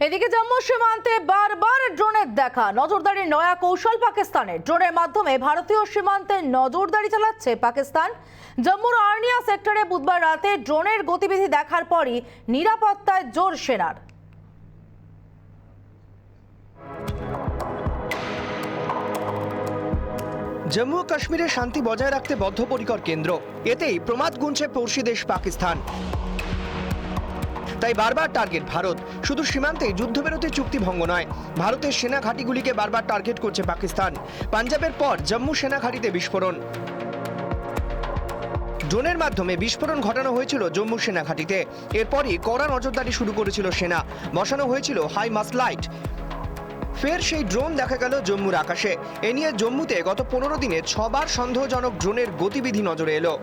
এদিকে জম্মু সীমান্তে বারবার ড্রোনের দেখা, নজরদারির নয়া কৌশল পাকিস্তানের। ড্রোনের মাধ্যমে ভারতীয় সীমান্তে নজরদারি চালাচ্ছে পাকিস্তান। জম্মুর আর্নিয়া সেক্টরে বুধবার রাতে ড্রোনের গতিবিধি দেখার পরই নিরাপত্তায় জোর সেনার। জম্মু ও কাশ্মীরে শান্তি বজায় রাখতে বদ্ধপরিকর কেন্দ্র, এতেই প্রমাদ গুনছে পড়শি দেশ পাকিস্তান। তাই বারবার টার্গেট ভারত। শুধু সীমান্তে যুদ্ধবিরতি চুক্তি ভঙ্গ নয়, ভারতের সেনা ঘাঁটিগুলিকে বারবার টার্গেট করছে পাকিস্তান। পাঞ্জাবের পর জম্মু সেনা ঘাঁটিতে বিস্ফোরণ। ড্রোনের মাধ্যমে বিস্ফোরণ ঘটানো হয়েছিল জম্মু সেনা ঘাঁটিতে। এরপরই কড়া নজরদারি শুরু করেছিল সেনা, বসানো হয়েছিল হাই মাস্ট লাইট। ফের সেই ড্রোন দেখা গেল জম্মুর আকাশে। এ নিয়ে জম্মুতে গত 15 দিনে 6 বার সন্দেহজনক ড্রোনের গতিবিধি নজরে এলো।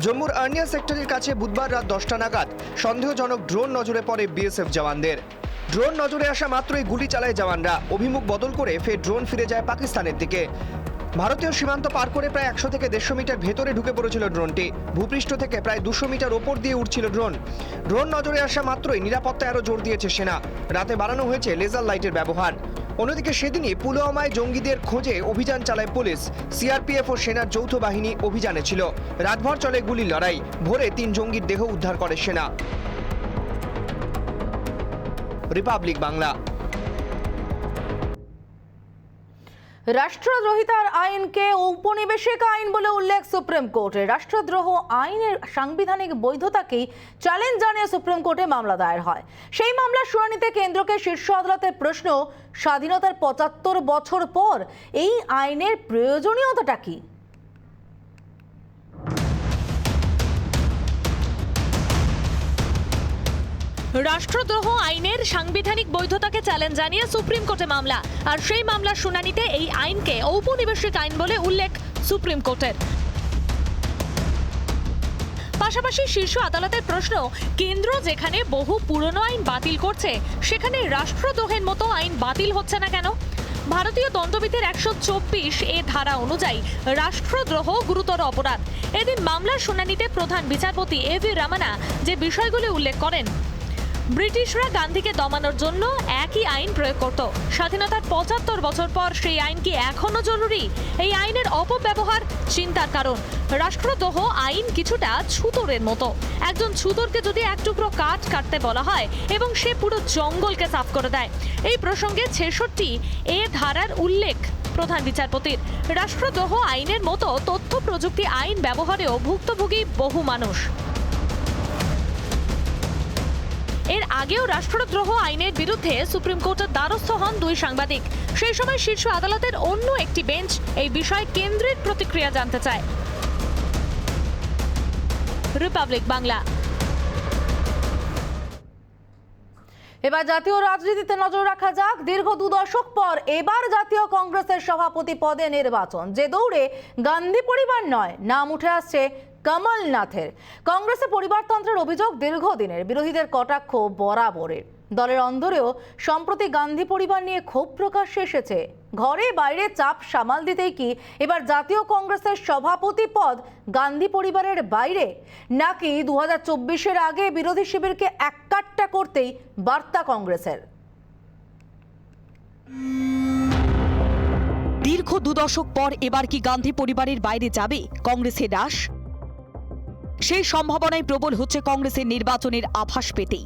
জম্মুর আর্নিয়া সেক্টরের কাছে বুধবার রাত 10টা নাগাদ সন্দেহজনক ড্রোন নজরে পড়ে বিএসএফ জওয়ানদের। ড্রোন নজরে আসা মাত্রই গুলি চালায় জওয়ানরা। অভিমুখ বদল করে ফের ড্রোন ফিরে যায় পাকিস্তানের দিকে। ভারতীয় সীমান্ত পার করে প্রায় 100 থেকে 150 মিটার ভেতরে ঢুকে পড়েছিল ড্রোনটি। ভূপৃষ্ঠ থেকে প্রায় 200 মিটার ওপর দিয়ে উঠছিল ড্রোন। ড্রোন নজরে আসা মাত্রই নিরাপত্তায় আরও জোর দিয়েছে সেনা। রাতে বাড়ানো হয়েছে লেজার লাইটের ব্যবহার। অন্যদিকে সেদিনই পুলওয়ামায় জঙ্গিদের খোঁজে অভিযান চালায় পুলিশ। সিআরপিএফ ও সেনার যৌথ বাহিনী অভিযানে ছিল। রাতভর চলে গুলির লড়াই। ভোরে 3 জঙ্গির দেহ উদ্ধার করে সেনা। রিপাবলিক বাংলা। রাষ্ট্রদ্রোহিতার আইনকে ঔপনিবেশিক আইন বলে উল্লেখ সুপ্রিম কোর্টে। রাষ্ট্রদ্রোহ আইনের সাংবিধানিক বৈধতাকেই চ্যালেঞ্জ জানিয়ে সুপ্রিম কোর্টে মামলা দায়ের হয়। সেই মামলার শুনানিতে কেন্দ্রকে শীর্ষ আদালতের প্রশ্ন, স্বাধীনতার 75 বছর পর এই আইনের প্রয়োজনীয়তাটা কি? রাষ্ট্রদ্রোহ আইনের সাংবিধানিক বৈধতাকে চ্যালেঞ্জ জানিয়ে সুপ্রিম কোর্টে মামলা, আর সেই মামলার শুনানিতে এই আইনকে ঔপনিবেশিক আইন বলে উল্লেখ সুপ্রিম কোর্টের। পাশাপাশি শীর্ষ আদালতের প্রশ্ন, কেন্দ্র যেখানে বহু পুরনো আইন বাতিল করছে, সেখানে রাষ্ট্রদ্রোহের মতো আইন বাতিল হচ্ছে না কেন? ভারতীয় দণ্ডবিধির 124 এ ধারা অনুযায়ী রাষ্ট্রদ্রোহ গুরুতর অপরাধ। এদিন মামলার শুনানিতে প্রধান বিচারপতি এভি রমনা যে বিষয়গুলি উল্লেখ করেন, ব্রিটিশরা গান্ধীকে দমানোর জন্য একই আইন প্রয়োগ করত। স্বাধীনতার 75 বছর পর সেই আইন কি এখনো জরুরি? এই আইনের অপব্যবহার চিন্তার কারণ। রাষ্ট্রদ্রোহ আইন কিছুটা ছুতোরের মতো। একজন ছুতোরকে যদি এক টুকরো কাঠ কাটতে বলা হয় এবং সে পুরো জঙ্গলকে সাফ করে দেয়। এই প্রসঙ্গে 66 এ ধারার উল্লেখ প্রধান বিচারপতির। রাষ্ট্রদ্রোহ আইনের মতো তথ্য প্রযুক্তি আইন ব্যবহারেও ভুক্তভোগী বহু মানুষ। এর আগেও রাষ্ট্রদ্রোহ আইনের বিরুদ্ধে সুপ্রিম কোর্টের দ্বারস্থ হন 2 সাংবাদিক। সেই সময় শীর্ষ আদালতের অন্য একটি বেঞ্চ এই বিষয়ে কেন্দ্রের প্রতিক্রিয়া জানতে চায়। রিপাবলিক বাংলা। এবার জাতীয় রাজনীতিতে নজর রাখা যাক। দীর্ঘ 2 দশক পর এবার জাতীয় কংগ্রেসের সভাপতি পদে নির্বাচন। যে দৌড়ে গান্ধী পরিবার নয়, নাম উঠে আসছে কমলনাথের। কংগ্রেসে পরিবারতন্ত্রের অভিযোগ দীর্ঘদিনের, বিরোধীদের কটাক্ষ বরাবরের। দলের অন্দরেও সম্প্রতি গান্ধী পরিবার নিয়ে ক্ষোভ প্রকাশ্যে এসেছে। ঘরে বাইরে চাপ সামাল দিতেই কি এবার জাতীয় কংগ্রেসের সভাপতি পদ গান্ধী পরিবারের বাইরে, নাকি 2024-এর আগে বিরোধী শিবিরকে এককাট্টা করতেই বার্তা কংগ্রেসের? দীর্ঘ 2 দশক পর এবার কি গান্ধী পরিবারের বাইরে যাবে কংগ্রেসের রাশ? সেই সম্ভাবনায় প্রবল হচ্ছে কংগ্রেসের নির্বাচনের আভাস পেতেই।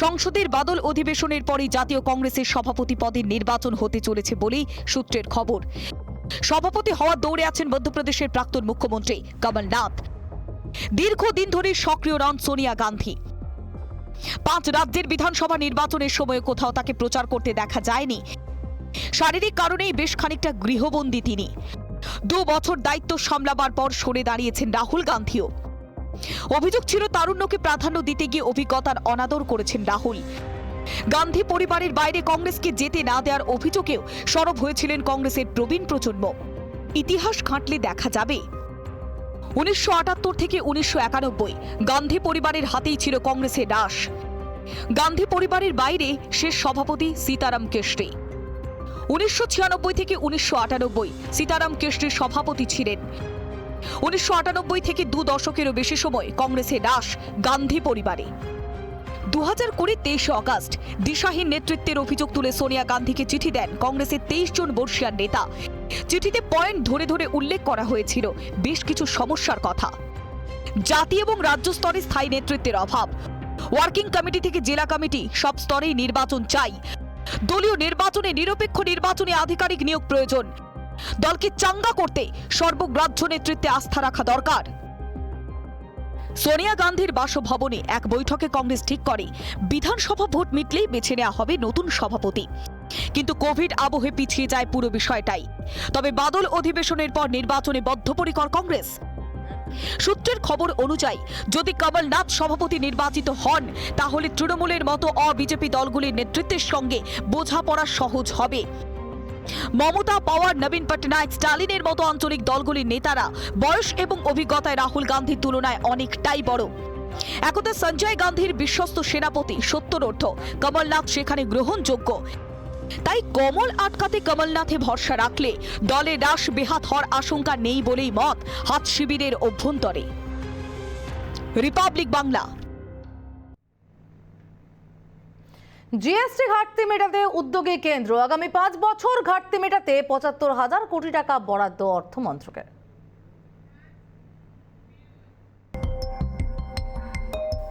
সংসদের বাদল অধিবেশনের পরই জাতীয় কংগ্রেসের সভাপতি পদের নির্বাচন হতে চলেছে বলেই সূত্রের খবর। সভাপতি হওয়ার দৌড়ে আছেন মধ্যপ্রদেশের প্রাক্তন মুখ্যমন্ত্রী কমলনাথ। দীর্ঘদিন ধরে সক্রিয় নন সোনিয়া গান্ধী। 5 রাজ্যের বিধানসভা নির্বাচনের সময় কোথাও তাকে প্রচার করতে দেখা যায়নি। শারীরিক কারণেই বেশ খানিকটা গৃহবন্দী তিনি। 2 বছর দায়িত্ব সামলাবার পর সরে দাঁড়িয়েছেন রাহুল গান্ধীও। অভিযোগ ছিল তারুণ্যকে প্রাধান্য দিতে গিয়ে অভিজ্ঞতার অনাদর করেছেন রাহুল। গান্ধী পরিবারের বাইরে কংগ্রেসকে যেতে না দেওয়ার অভিযোগেও সরব হয়েছিলেন কংগ্রেসের প্রবীণ প্রজন্ম। ইতিহাস ঘাঁটলে দেখা যাবে 1978 থেকে 1991 গান্ধী পরিবারের হাতেই ছিল কংগ্রেসের রাশ। গান্ধী পরিবারের বাইরে শেষ সভাপতি সীতারাম কেশরি। 1996 থেকে 1998 সীতারাম কেশরি সভাপতি ছিলেন। 1998 থেকে 2 দশকেরও বেশি সময় কংগ্রেসের রাশ গান্ধী পরিবারে। 2020 অগাস্ট দিশাহীন নেতৃত্বের অভিযোগ তুলে সোনিয়া গান্ধীকে চিঠি দেন কংগ্রেসের 23 জন বর্ষীয়ান নেতা। চিঠিতে পয়েন্ট ধরে ধরে উল্লেখ করা হয়েছিল বেশ কিছু সমস্যার কথা। জাতি এবং রাজ্য স্তরে স্থায়ী নেতৃত্বের অভাব, ওয়ার্কিং কমিটি থেকে জেলা কমিটি সব স্তরেই নির্বাচন চাই, দলীয় নির্বাচনে নিরপেক্ষ নির্বাচনী আধিকারিক নিয়োগ প্রয়োজন, দলকে চাঙ্গা করতে সর্বগ্রাহ্য নেতৃত্বে আস্থা রাখা দরকার। সোনিয়া গান্ধীর বাসভবনে এক বৈঠকে কংগ্রেস ঠিক করে বিধানসভা ভোট মিটলেই বেছে নেওয়া হবে নতুন সভাপতি। কিন্তু কোভিড আবহে পিছিয়ে যায় পুরো বিষয়টাই। তবে বাদল অধিবেশনের পর নির্বাচনে বদ্ধপরিকর কংগ্রেস। সূত্রের খবর অনুযায়ী যদি কমলনাথ সভাপতি নির্বাচিত হন তাহলে তৃণমূলের মতো অবিজেপি দলগুলির নেতৃত্বের সঙ্গে বোঝাপড়া সহজ হবে। মমতা, পাওয়ার, নবীন পটনায়ক, স্টালিনের মতো আঞ্চলিক দলগুলির নেতারা বয়স এবং অভিজ্ঞতায় রাহুল গান্ধীর তুলনায় অনেকটাই বড়। একদা সঞ্জয় গান্ধীর বিশ্বস্ত সেনাপতি সত্তরোর্ধ্ব, কমলনাথ সেখানে গ্রহণযোগ্য। তাই কমল আটকাতে কমলনাথে ভরসা রাখলে দলে রাশ বেহাত হওয়ার আশঙ্কা নেই বলেই মত হাত শিবিরের অভ্যন্তরে। রিপাবলিক বাংলা। জিএসটি ঘাটতি মেটাতে উদ্যোগী কেন্দ্র। আগামী 5 বছর ঘাটতি মেটাতে 75,000 কোটি টাকা বরাদ্দ অর্থ মন্ত্রকের।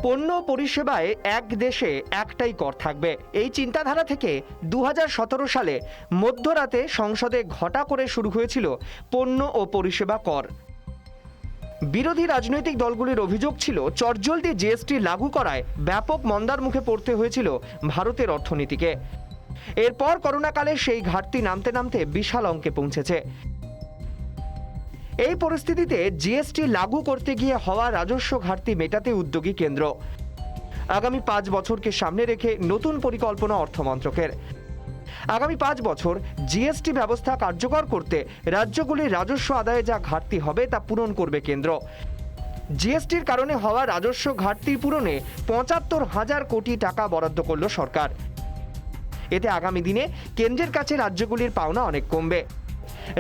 পণ্য পরিষেবায় এক দেশে একটাই কর থাকবে, এই চিন্তাধারা থেকে 2017 সালে মধ্যরাতে সংসদে ঘটা করে শুরু হয়েছিল পণ্য ও পরিষেবা কর। বিরোধী রাজনৈতিক দলগুলির অভিযোগ ছিল চটজলদি জিএসটি লাগু করায় ব্যাপক মন্দার মুখে পড়তে হয়েছিল ভারতের অর্থনীতিকে। এরপর করোনাকালে সেই ঘাটতি নামতে নামতে বিশাল অঙ্কে পৌঁছেছে। এই পরিস্থিতিতে জিএসটি লাগু করতে গিয়ে হওয়া রাজস্ব ঘাটতি মেটাতে উদ্যোগী কেন্দ্র। আগামী 5 বছরকে সামনে রেখে নতুন পরিকল্পনা অর্থমন্ত্রকের। আগামী 5 বছর জিএসটি ব্যবস্থা কার্যকর করতে রাজ্যগুলির রাজস্ব আদায়ে যা ঘাটতি হবে তা পূরণ করবে কেন্দ্র। জিএসটির কারণে হওয়া রাজস্ব ঘাটতি পূরণে 75,000 কোটি টাকা বরাদ্দ করল সরকার। এতে আগামী দিনে কেন্দ্রের কাছে রাজ্যগুলির পাওনা অনেক কমবে।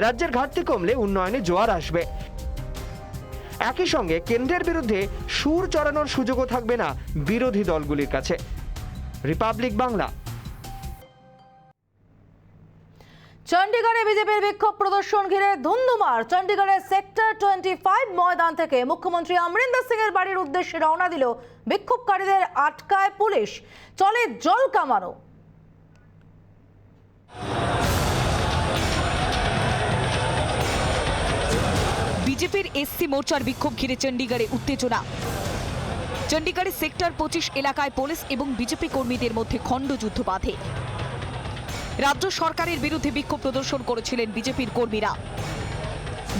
রাজ্যের ঘাটতি কমলে উন্নয়নে জোয়ার আসবে। একই সঙ্গে কেন্দ্রের বিরুদ্ধে সুর চড়ানোর সুযোগও থাকবে না বিরোধী দলগুলির কাছে। রিপাবলিক বাংলা। চণ্ডীগড়ে বিজেপির বিক্ষোভ প্রদর্শন ঘিরে ধুন্ধুমার। চণ্ডীগড়ের সেক্টর 25 ময়দান থেকে মুখ্যমন্ত্রী অমরিন্দর সিং এর বাড়ির উদ্দেশ্যে রওনা দিল বিক্ষোভকারীদের আটকায় পুলিশ। চলে জল কামানো। বিজেপির এসসি মোর্চার বিক্ষোভ ঘিরে চণ্ডীগড়ে উত্তেজনা। চণ্ডীগড়ের সেক্টর 25 এলাকায় পুলিশ এবং বিজেপি কর্মীদের মধ্যে খণ্ডযুদ্ধ বাধে। রাজ্য সরকারের বিরুদ্ধে বিক্ষোভ প্রদর্শন করেছিলেন বিজেপির কর্মীরা।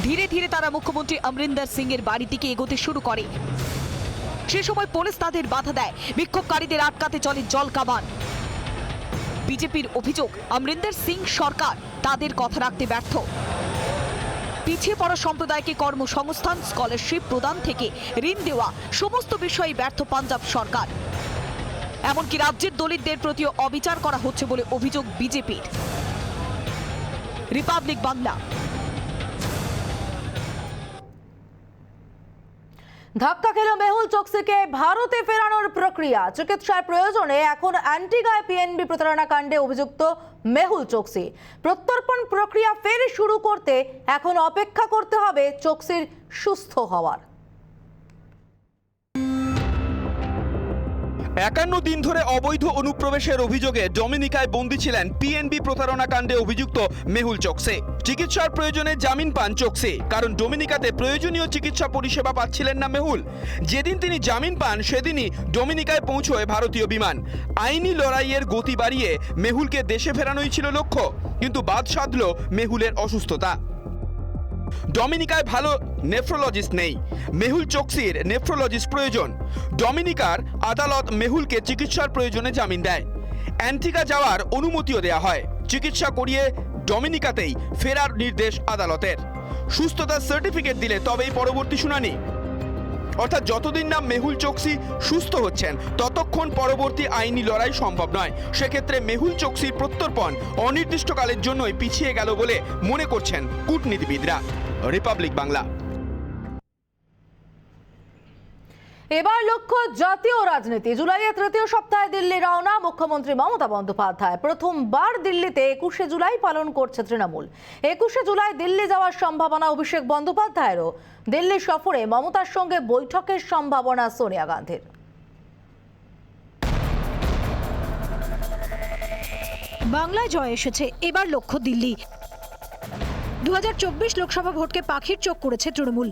ধীরে ধীরে তারা মুখ্যমন্ত্রী অমরিন্দর সিং এর বাড়ি দিকে এগোতে শুরু করে। সে সময় পুলিশ তাদের বাধা দেয়। বিক্ষোভকারীদের আটকাতে চলে জল কামান। বিজেপির অভিযোগ অমরিন্দর সিং সরকার তাদের কথা রাখতে ব্যর্থ। পিছিয়ে পড়া সম্প্রদায়কে কর্মসংস্থান, স্কলারশিপ প্রদান থেকে ঋণ দেওয়া সমস্ত বিষয়ে ব্যর্থ পাঞ্জাব সরকার। এমনকি রাজ্যের দলিতদের প্রতিও অবিচার করা হচ্ছে বলে অভিযোগ বিজেপির। রিপাবলিক বাংলা। ধাক্কা খেল মেহুল চোকসিকে ভারতে ফেরানোর প্রক্রিয়া। চিকিৎসার প্রয়োজনে এখন অ্যান্টিগায় পিএনবি প্রতারণা কাণ্ডে অভিযুক্ত মেহুল চোকসি। প্রত্যর্পণ প্রক্রিয়া ফের শুরু করতে এখন অপেক্ষা করতে হবে চোকসির সুস্থ হওয়ার। 51 দিন ধরে অবৈধ অনুপ্রবেশের অভিযোগে ডমিনিকায় বন্দী ছিলেন পিএনবি প্রতারণা কাণ্ডে অভিযুক্ত মেহুল চোকসি। চিকিৎসার প্রয়োজনে জামিন পান চোকসি, কারণ ডমিনিকাতে প্রয়োজনীয় চিকিৎসা পরিষেবা পাচ্ছিলেন না মেহুল। যেদিন তিনি জামিন পান সেদিনই ডমিনিকায় পৌঁছয় ভারতীয় বিমান। আইনি লড়াইয়ের গতি বাড়িয়ে মেহুলকে দেশে ফেরানোই ছিল লক্ষ্য, কিন্তু বাদ সাধল মেহুলের অসুস্থতা। ডমিনিকায় ভালো নেফ্রোলজিস্ট নেই। মেহুল চোকসির নেফ্রোলজিস্ট প্রয়োজন। ডমিনিকার আদালত মেহুলকে চিকিৎসার প্রয়োজনে জামিন দেয়। অ্যান্টিগা যাওয়ার অনুমতিও দেয়া হয়। চিকিৎসা করিয়ে ডমিনিকাতেই ফেরার নির্দেশ আদালতের। সুস্থতার সার্টিফিকেট দিলে তবেই পরবর্তী শুনানি। অর্থাৎ যতদিন না মেহুল চোকসি সুস্থ হচ্ছেন ততক্ষণ পরবর্তী আইনি লড়াই সম্ভব নয়। সেক্ষেত্রে মেহুল চোকসির প্রত্যর্পণ অনির্দিষ্টকালের জন্যই পিছিয়ে গেল বলে মনে করছেন কূটনীতিবিদরা। রিপাবলিক বাংলা। এবার লক্ষ্য জাতীয় রাজনীতি। জুলাইয়ের তৃতীয় সপ্তাহে দিল্লি রওনা মুখ্যমন্ত্রী মমতা বন্দ্যোপাধ্যায়। প্রথমবার দিল্লিতে 21শে জুলাই পালন করছে তৃণমূল। 21শে জুলাই দিল্লি যাওয়ার সম্ভাবনা অভিষেক বন্দ্যোপাধ্যায়েরও। দিল্লি সফরে মমতার সঙ্গে বৈঠকের সম্ভাবনা সোনিয়া গান্ধীর। বাংলায় জয় এসেছে, এবার লক্ষ্য দিল্লি। 2024 লোকসভা ভোটকে পাখির চোখ করেছে তৃণমূল।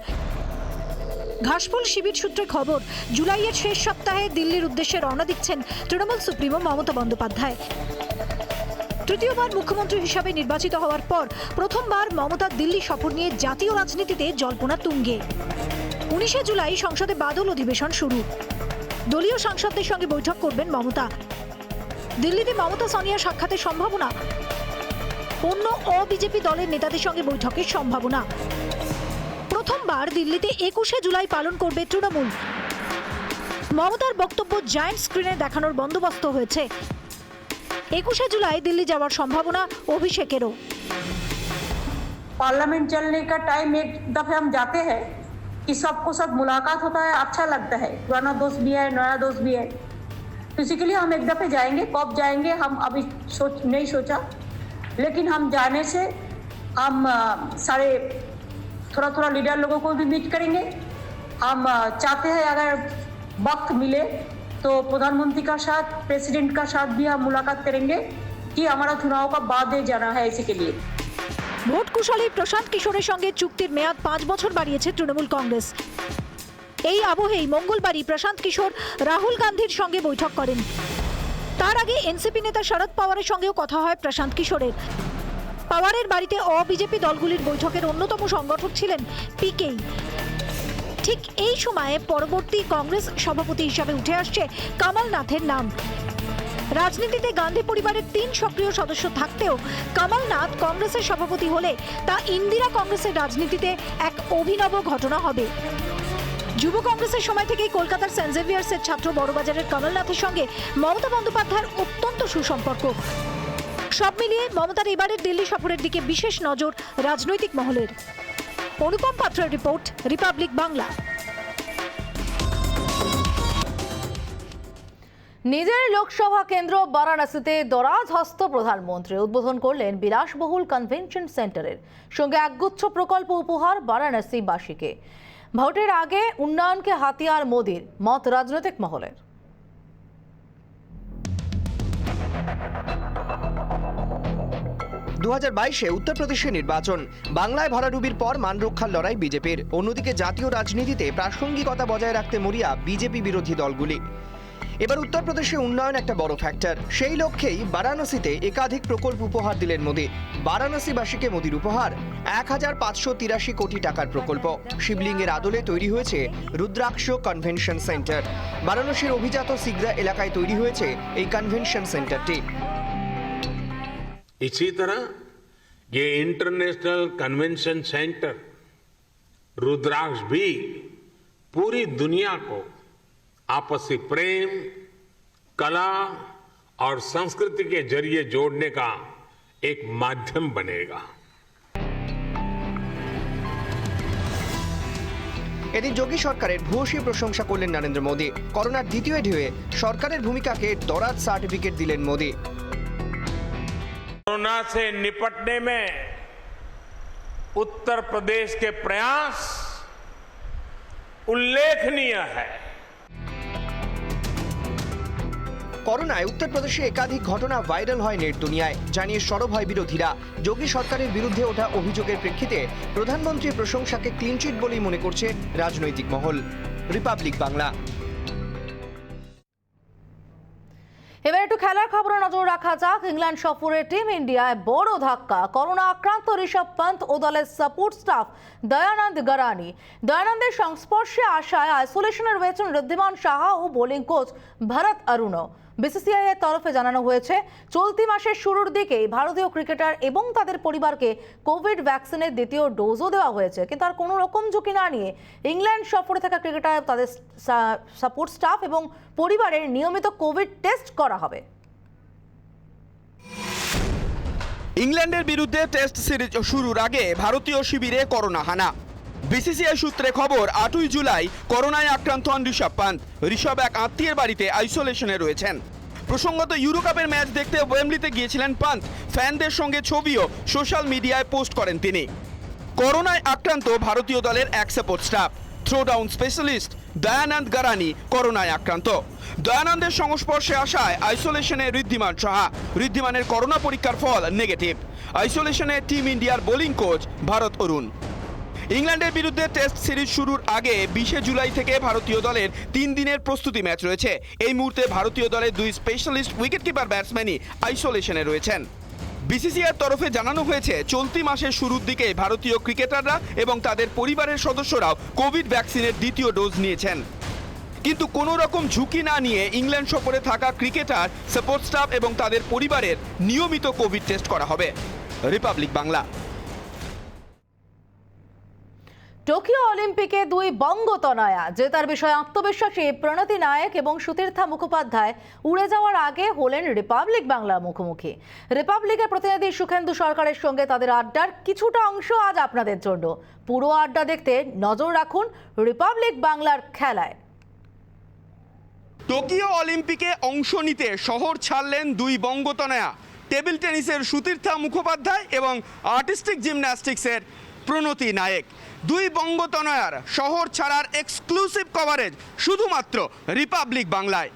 ঘাসফুল শিবির সূত্রে খবর, জুলাইয়ের শেষ সপ্তাহে দিল্লির উদ্দেশ্যে রওনা দিচ্ছেন তৃণমূল সুপ্রিমো মমতা বন্দ্যোপাধ্যায়। তৃতীয়বার মুখ্যমন্ত্রী হিসাবে নির্বাচিত হওয়ার পর প্রথমবার মমতার দিল্লি সফর নিয়ে জাতীয় রাজনীতিতে জল্পনা তুঙ্গে। 19শে জুলাই সংসদে বাদল অধিবেশন শুরু। দলীয় সাংসদদের সঙ্গে বৈঠক করবেন মমতা। দিল্লিতে মমতা সোনিয়া সাক্ষাতের সম্ভাবনা, অন্য অবিজেপি দলের নেতাদের সঙ্গে বৈঠকের সম্ভাবনা। প্রথমবার দিল্লিতে 21শে জুলাই পালন করবে তৃণমূল। মমতার বক্তব্য জায়ান্ট স্ক্রিনে দেখানোর বন্দোবস্ত হয়েছে। 21শে জুলাই দিল্লি যাওয়ার সম্ভাবনা অভিষেকেরও। पार्लियामेंट चलने का टाइम एक दफे हम जाते हैं कि सबको सब मुलाकात होता है, अच्छा लगता है, पुराना दोस्त भी है, नया दोस्त भी है। तो इसी के लिए हम एक दफे जाएंगे। कब जाएंगे हम अभी नहीं सोचा, लेकिन हम जाने से हम सारे थोड़ा लीडर लोगों को भी मीट करेंगे। हम चाहते हैं अगर वक्त मिले तो प्रधानमंत्री का साथ, प्रेसिडेंट का साथ भी हम मुलाकात करेंगे कि हमारा चुनाव का बाद जाना है। इसी के लिए ভোট কুশলী প্রশান্ত কিশোরের সঙ্গে চুক্তির মেয়াদ 5 বছর বাড়িয়েছে তৃণমূল কংগ্রেস। এই আবহেই মঙ্গলবারই প্রশান্ত কিশোর রাহুল গান্ধীর সঙ্গে বৈঠক করেন। তার আগে এনসিপি নেতা শরদ পাওয়ারের সঙ্গেও কথা হয় প্রশান্ত কিশোরের। পাওয়ারের বাড়িতে অবিজেপি দলগুলির বৈঠকের অন্যতম সংগঠক ছিলেন পিকেই। ঠিক এই সময়ে পরবর্তী কংগ্রেস সভাপতি হিসাবে উঠে আসছে কমলনাথের নাম। রাজনীতিতে গান্ধী পরিবারের 3 সক্রিয় সদস্য থাকতেও কমলনাথ কংগ্রেসের সভাপতি হলে তা ইন্দিরা কংগ্রেসের রাজনীতিতে এক অভিনব ঘটনা হবে। যুব কংগ্রেসের সময় থেকেই কলকাতার সেন্ট জেভিয়ার্সের ছাত্র বড়বাজারের কমলনাথের সঙ্গে মমতা বন্দ্যোপাধ্যায়ের অত্যন্ত সুসম্পর্ক। সব মিলিয়ে মমতার এবারের দিল্লি সফরের দিকে বিশেষ নজর রাজনৈতিক মহলের। অনুপম পাত্রের রিপোর্ট, রিপাবলিক বাংলা। নিজের লোকসভা কেন্দ্র বারাণসীতে দরাজ হস্ত প্রধানমন্ত্রী উদ্বোধন করলেন বিলাসবহুল কনভেনশন সেন্টারের। সঙ্গে একগুচ্ছ প্রকল্প উপহার বারাণসীবাসীকে। ভোটের আগে উন্নয়নকে হাতিয়ার মোদির, মত রাজনৈতিক মহলের। 2022-এ উত্তরপ্রদেশে নির্বাচন। বাংলায় ভরাডুবির পর মান রক্ষার লড়াই বিজেপির। অন্যদিকে জাতীয় রাজনীতিতে প্রাসঙ্গিকতা বজায় রাখতে মরিয়া বিজেপি বিরোধী দলগুলি। এবার উত্তরপ্রদেশে উন্নয়ন একটা বড় ফ্যাক্টর। সেই লক্ষ্যেই বারাণসীতে একাধিক প্রকল্প উপহার দিলেন মোদি। বারাণসীবাসীকে মোদির উপহার 1583 কোটি টাকার প্রকল্প। শিবলিঙ্গের আদলে তৈরি হয়েছে রুদ্রাক্ষ কনভেনশন সেন্টার। বারাণসীর অভিজাত সিগরা এলাকায় তৈরি হয়েছে এই কনভেনশন সেন্টারটি। इसी तरह ये इंटरनेशनल कन्वेंशन सेंटर रुद्राक्ष भी पूरी दुनिया को आपसी प्रेम, कला और संस्कृति के जरिए जोड़ने का एक माध्यम बनेगा। এদিন যোগী সরকারের ভূয়সী প্রশংসা করলেন নরেন্দ্র মোদী। করোনার দ্বিতীয় ঢেউয়ে সরকারের ভূমিকাকে দরাজ সার্টিফিকেট দিলেন মোদী। कोरोना से निपटने में उत्तर प्रदेश के प्रयास उल्लेखनीय है। করোনায় উত্তরপ্রদেশে একাধিক ঘটনা ভাইরাল হয় নেট দুনিয়ায়, জানিয়ে সরব হয় বিরোধীরা। যোগী সরকারের বিরুদ্ধে ওঠা অভিযোগের প্রেক্ষিতে প্রধানমন্ত্রীর প্রশংসাকে ক্লিনচিট বলেই মনে করছে রাজনৈতিক মহল। রিপাবলিক বাংলা। এবার একটু খেলার খবরে নজর রাখা যাক। ইংল্যান্ড সফরে টিম ইন্ডিয়ায় বড় ধাক্কা। করোনা আক্রান্ত ঋষভ পন্থ ও দলের সাপোর্ট স্টাফ দয়ানন্দ গরানি। দয়ানন্দের সংস্পর্শে আসায় আইসোলেশনে রয়েছেন ঋদ্ধিমান সাহা ও বোলিং কোচ ভরত অরুণও। বিসিসিআই এর তরফে জানানো হয়েছে, চলতি মাসের শুরুর দিকেই ভারতীয় ক্রিকেটার এবং তাদের পরিবারকে কোভিড ভ্যাকসিনের দ্বিতীয় ডোজও দেওয়া হয়েছে। কিন্তু আর কোনো রকম ঝুঁকি না নিয়ে ইংল্যান্ড সফরে থাকা ক্রিকেটার, তাদের সাপোর্ট স্টাফ এবং পরিবারের নিয়মিত কোভিড টেস্ট করা হবে। ইংল্যান্ডের বিরুদ্ধে টেস্ট সিরিজ শুরুর আগে ভারতীয় শিবিরে করোনা হানা। বিসিসিআই সূত্রে খবর 8ই জুলাই করোনায় আক্রান্ত হন ঋষভ পান্ত। ঋষভ এক আত্মীয়ের বাড়িতে আইসোলেশনে রয়েছেন। প্রসঙ্গত ইউরো কাপের ম্যাচ দেখতে ওয়েম্বলিতে গিয়েছিলেন পান্ত। ফ্যানদের সঙ্গে ছবিও সোশ্যাল মিডিয়ায় পোস্ট করেন তিনি। করোনায় আক্রান্ত ভারতীয় দলের এক support staff throwdown specialist Dayanand Garani করোনায় আক্রান্ত। দয়ানন্দের সংস্পর্শে আসায় আইসোলেশনে ঋদ্ধিমান সাহা। ঋদ্ধিমানের করোনা পরীক্ষার ফল নেগেটিভ। আইসোলেশনে টিম ইন্ডিয়ার বোলিং কোচ ভারত অরুণ। ইংল্যান্ডের বিরুদ্ধে টেস্ট সিরিজ শুরুর আগে 20 জুলাই থেকে ভারতীয় দলের 3 দিনের প্রস্তুতি ম্যাচ রয়েছে। এই মুহূর্তে ভারতীয় দলের 2 স্পেশালিস্ট উইকেটকিপার ব্যাটসম্যানই আইসোলেশনে রয়েছেন। বিসিসিআইয়ের তরফে জানানো হয়েছে চলতি মাসের শুরুর দিকে ভারতীয় ক্রিকেটাররা এবং তাদের পরিবারের সদস্যরাও কোভিড ভ্যাকসিনের দ্বিতীয় ডোজ নিয়েছেন। কিন্তু কোনো রকম ঝুঁকি না নিয়ে ইংল্যান্ড সফরে থাকা ক্রিকেটার, সাপোর্ট স্টাফ এবং তাদের পরিবারের নিয়মিত কোভিড টেস্ট করা হবে। রিপাবলিক বাংলা। টোকিও অলিম্পিকে 2 বঙ্গতনয়া জেতার বিষয়ে আত্মবিশ্বাসী প্রণতি নায়েক এবং সুতীর্থা মুখোপাধ্যায় উড়ে যাওয়ার আগে হলেন রিপাবলিক বাংলার মুখোমুখি। রিপাবলিকের প্রতিনিধি সুখেন্দু সরকারের সঙ্গে তাদের আড্ডার কিছুটা অংশ আজ আপনাদের জন্য। পুরো আড্ডা দেখতে নজর রাখুন রিপাবলিক বাংলার খেলায়। টোকিও অলিম্পিকে অংশ নিতে শহর ছাড়লেন 2 বঙ্গতনয়া, টেবিল টেনিসের সুতীর্থা মুখোপাধ্যায় এবং আর্টিস্টিক জিমন্যাস্টিক্সের প্রণতি নায়েক। 2 বঙ্গতনয়ার শহর ছাড়ার এক্সক্লুসিভ কভারেজ শুধুমাত্র রিপাবলিক বাংলায়।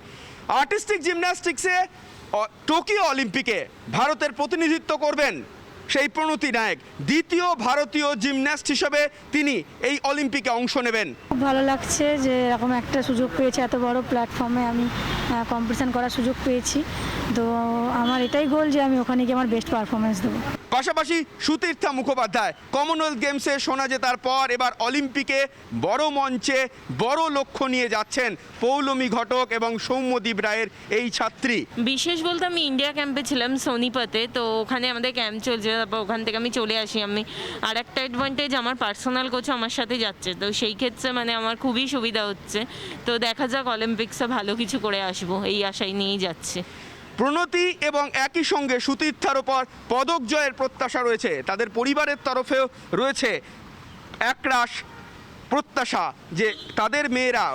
আর্টিস্টিক জিমন্যাস্টিক্সে টোকিও অলিম্পিকে ভারতের প্রতিনিধিত্ব করবেন সেই প্রণতি নায়েক। দ্বিতীয় ভারতীয় জিমন্যাস্ট হিসেবে তিনি এই অলিম্পিকে অংশ নেবেন। খুব ভালো লাগছে যে এরকম একটা সুযোগ পেয়েছি, এত বড় প্ল্যাটফর্মে আমি কম্পিটিশন করার সুযোগ পেয়েছি। তো আমার এটাই গোল যে আমি ওখানে গিয়ে আমার বেস্ট পারফরমেন্স দেবো। পাশাপাশি সুতীর্থা মুখোপাধ্যায় কমনওয়েলথ গেমসে সোনা জেতার পর এবার অলিম্পিকে বড় মঞ্চে বড় লক্ষ্য নিয়ে যাচ্ছেন পৌলমী ঘটক এবং সৌম্যদীপ রায়ের এই ছাত্রী। বিশেষ বলতে আমি ইন্ডিয়া ক্যাম্পে ছিলাম সোনিপতে, তো ওখানে আমাদের ক্যাম্প চলছে, তারপর ওখান থেকে আমি চলে আসি। আমি আর একটা অ্যাডভান্টেজ, আমার পার্সোনাল কোচ আমার সাথে যাচ্ছে, তো সেই ক্ষেত্রে মানে আমার খুবই সুবিধা হচ্ছে। তো দেখা যাক অলিম্পিক্সে ভালো কিছু করে আসবো, এই আশাই নিয়েই যাচ্ছে। প্রণতি এবং একই সঙ্গে সুতীর্থার ওপর পদক জয়ের প্রত্যাশা রয়েছে। তাদের পরিবারের তরফেও রয়েছে একরাশ প্রত্যাশা যে তাদের মেয়েরা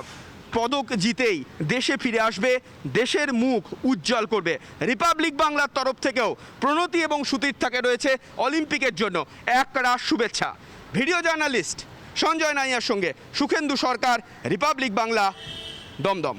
পদক জিতেই দেশে ফিরে আসবে, দেশের মুখ উজ্জ্বল করবে। রিপাবলিক বাংলার তরফ থেকেও প্রণতি এবং সুতীর্থাকে রয়েছে অলিম্পিকের জন্য একরাশ শুভেচ্ছা। ভিডিও জার্নালিস্ট সঞ্জয় নাইয়ার সঙ্গে সুখেন্দু সরকার, রিপাবলিক বাংলা, দমদম।